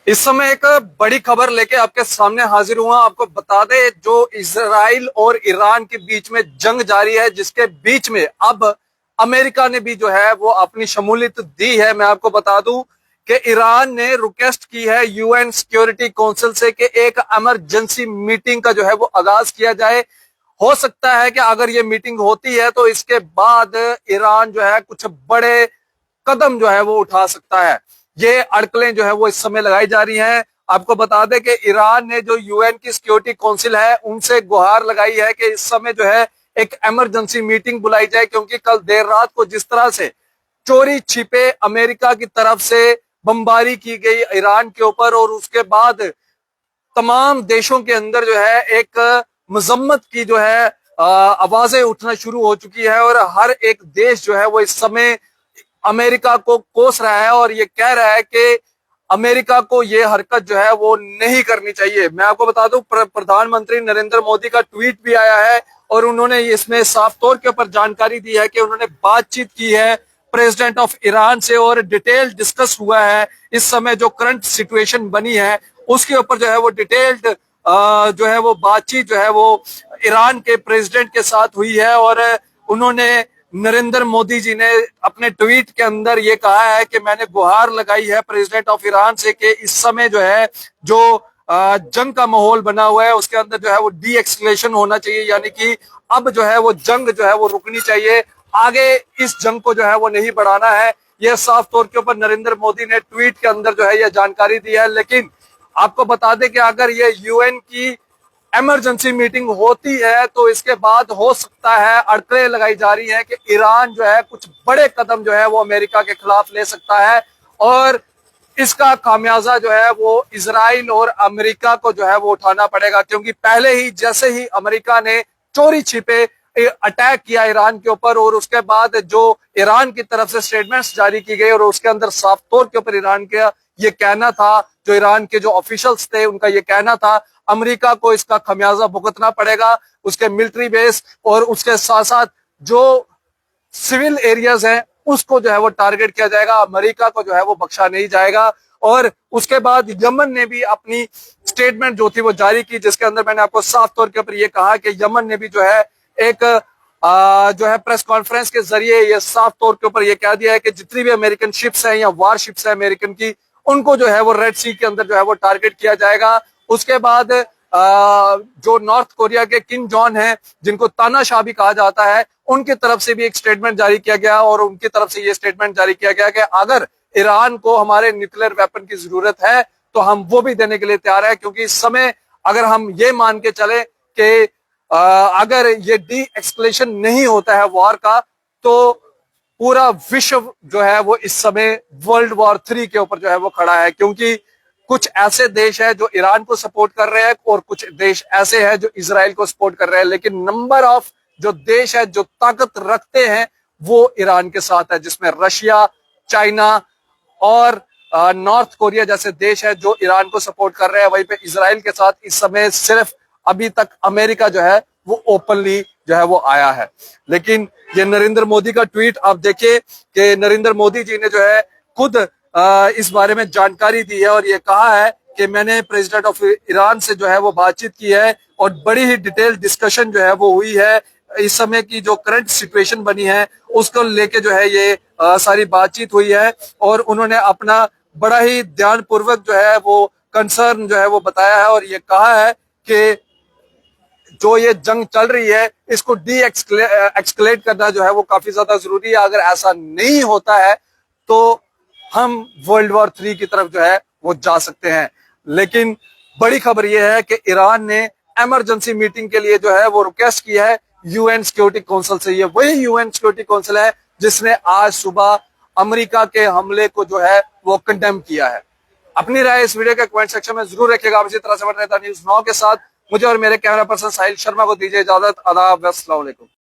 इस समय एक बड़ी खबर लेके आपके सामने हाजिर हुआ। आपको बता दे, जो इजराइल और ईरान के बीच में जंग जारी है, जिसके बीच में अब अमेरिका ने भी जो है वो अपनी शमूलियत दी है। मैं आपको बता दूं कि ईरान ने रिक्वेस्ट की है यूएन सिक्योरिटी काउंसिल से कि एक इमरजेंसी मीटिंग का जो है वो आगाज किया जाए। हो सकता है कि अगर ये मीटिंग होती है तो इसके बाद ईरान जो है कुछ बड़े कदम जो है वो उठा सकता है। ये अड़कलें जो है वो इस समय लगाई जा रही हैं। आपको बता दें कि ईरान ने जो यूएन की सिक्योरिटी काउंसिल है उनसे गुहार लगाई है कि इस समय जो है एक इमरजेंसी मीटिंग बुलाई जाए, क्योंकि कल देर रात को जिस तरह से चोरी छिपे अमेरिका की तरफ से बमबारी की गई ईरान के ऊपर, और उसके बाद तमाम देशों के अंदर जो है एक मजम्मत की जो है आवाजें उठना शुरू हो चुकी है, और हर एक देश जो है वो इस समय अमेरिका को कोस रहा है और ये कह रहा है कि अमेरिका को ये हरकत जो है वो नहीं करनी चाहिए। मैं आपको बता दूं, प्रधानमंत्री नरेंद्र मोदी का ट्वीट भी आया है और उन्होंने इसमें साफ तौर के ऊपर जानकारी दी है कि उन्होंने बातचीत की है प्रेसिडेंट ऑफ ईरान से और डिटेल डिस्कस हुआ है। इस समय जो करंट सिचुएशन बनी है उसके ऊपर जो है वो डिटेल्ड जो है वो बातचीत जो है वो ईरान के प्रेसिडेंट के साथ हुई है। और उन्होंने, नरेंद्र मोदी जी ने अपने ट्वीट के अंदर ये कहा है कि मैंने गुहार लगाई है प्रेसिडेंट ऑफ ईरान से कि इस समय जो है जो जंग का माहौल बना हुआ है उसके अंदर जो है वो डी एक्सकलेशन होना चाहिए, यानी कि अब जो है वो जंग जो है वो रुकनी चाहिए, आगे इस जंग को जो है वो नहीं बढ़ाना है। यह साफ तौर के ऊपर नरेंद्र मोदी ने ट्वीट के अंदर जो है यह जानकारी दी है। लेकिन आपको बता दें कि अगर ये यूएन की इमरजेंसी मीटिंग होती है तो इसके बाद हो सकता है, अड़कलें लगाई जा रही हैं कि ईरान जो है कुछ बड़े कदम जो है वो अमेरिका के खिलाफ ले सकता है, और इसका खामियाजा जो है वो इजराइल और अमेरिका को जो है वो उठाना पड़ेगा। क्योंकि पहले ही जैसे ही अमेरिका ने चोरी छिपे अटैक किया ईरान के ऊपर, और उसके बाद जो ईरान की तरफ से स्टेटमेंट्स जारी की गई और उसके अंदर साफ तौर के ऊपर ईरान का ये कहना था, जो ईरान के जो ऑफिशियल्स थे उनका ये कहना था, अमेरिका को इसका खमियाजा भुगतना पड़ेगा, उसके मिलिट्री बेस और उसके साथ साथ जो सिविल एरियाज हैं उसको जो है वो टारगेट किया जाएगा, अमेरिका को जो है वो बख्शा नहीं जाएगा। और उसके बाद यमन ने भी अपनी स्टेटमेंट जो थी वो जारी की, जिसके अंदर मैंने आपको साफ तौर के ऊपर ये कहा कि यमन ने भी जो है एक जो है प्रेस कॉन्फ्रेंस के जरिए ये साफ तौर के ऊपर ये कह दिया है कि जितनी भी अमेरिकन शिप्स हैं या वार शिप्स हैं अमेरिकन की, उनको जो है वो रेड सी के अंदर जो है वो टारगेट किया जाएगा। उसके बाद जो नॉर्थ कोरिया के किम जॉन हैं, जिनको तानाशाह भी कहा जाता है, उनकी तरफ से भी एक स्टेटमेंट जारी किया गया और उनकी तरफ से ये स्टेटमेंट जारी किया गया कि अगर ईरान को हमारे न्यूक्लियर वेपन की जरूरत है तो हम वो भी देने के लिए तैयार है। क्योंकि इस समय अगर हम ये मान के चले कि अगर ये डी एक्सकलेशन नहीं होता है वॉर का, तो पूरा विश्व जो है वो इस समय वर्ल्ड वॉर 3 के ऊपर जो है वो खड़ा है। क्योंकि कुछ ऐसे देश हैं जो ईरान को सपोर्ट कर रहे हैं और कुछ देश ऐसे हैं जो इजराइल को सपोर्ट कर रहे हैं, लेकिन नंबर ऑफ जो देश है जो ताकत रखते हैं वो ईरान के साथ है, जिसमें रशिया, चाइना और नॉर्थ कोरिया जैसे देश है जो ईरान को सपोर्ट कर रहे हैं। वहीं पे इजराइल के साथ इस समय सिर्फ अभी तक अमेरिका जो है वो ओपनली जो है वो आया है। लेकिन ये नरेंद्र मोदी का ट्वीट आप देखिए कि नरेंद्र मोदी जी ने जो है खुद इस बारे में जानकारी दी है और ये कहा है कि मैंने प्रेसिडेंट ऑफ ईरान से जो है वो बातचीत की है और बड़ी ही डिटेल डिस्कशन जो है वो हुई है। इस समय की जो करंट सिचुएशन बनी है उसको लेके जो है ये सारी बातचीत हुई है, और उन्होंने अपना बड़ा ही ध्यानपूर्वक जो है वो कंसर्न जो है वो बताया है और ये कहा है कि जो ये जंग चल रही है इसको डी एक्सकलेट करना जो है वो काफी ज्यादा जरूरी है। अगर ऐसा नहीं होता है तो हम वर्ल्ड वॉर 3 की तरफ जो है वो जा सकते हैं। लेकिन बड़ी खबर यह है कि ईरान ने इमरजेंसी मीटिंग के लिए जो है वो रिक्वेस्ट की है यूएन सिक्योरिटी काउंसिल से। ये वही यूएन सिक्योरिटी काउंसिल है जिसने आज सुबह अमेरिका के हमले को जो है वो कंडेम किया है। अपनी राय इस वीडियो के कमेंट सेक्शन में जरूर रखिएगा। इसी तरह से बढ़ न्यूज़ 9 के साथ मुझे और मेरे कैमरा पर्सन साहिल शर्मा को दीजिए इजाजत। आदाब, अस्सलाम वालेकुम।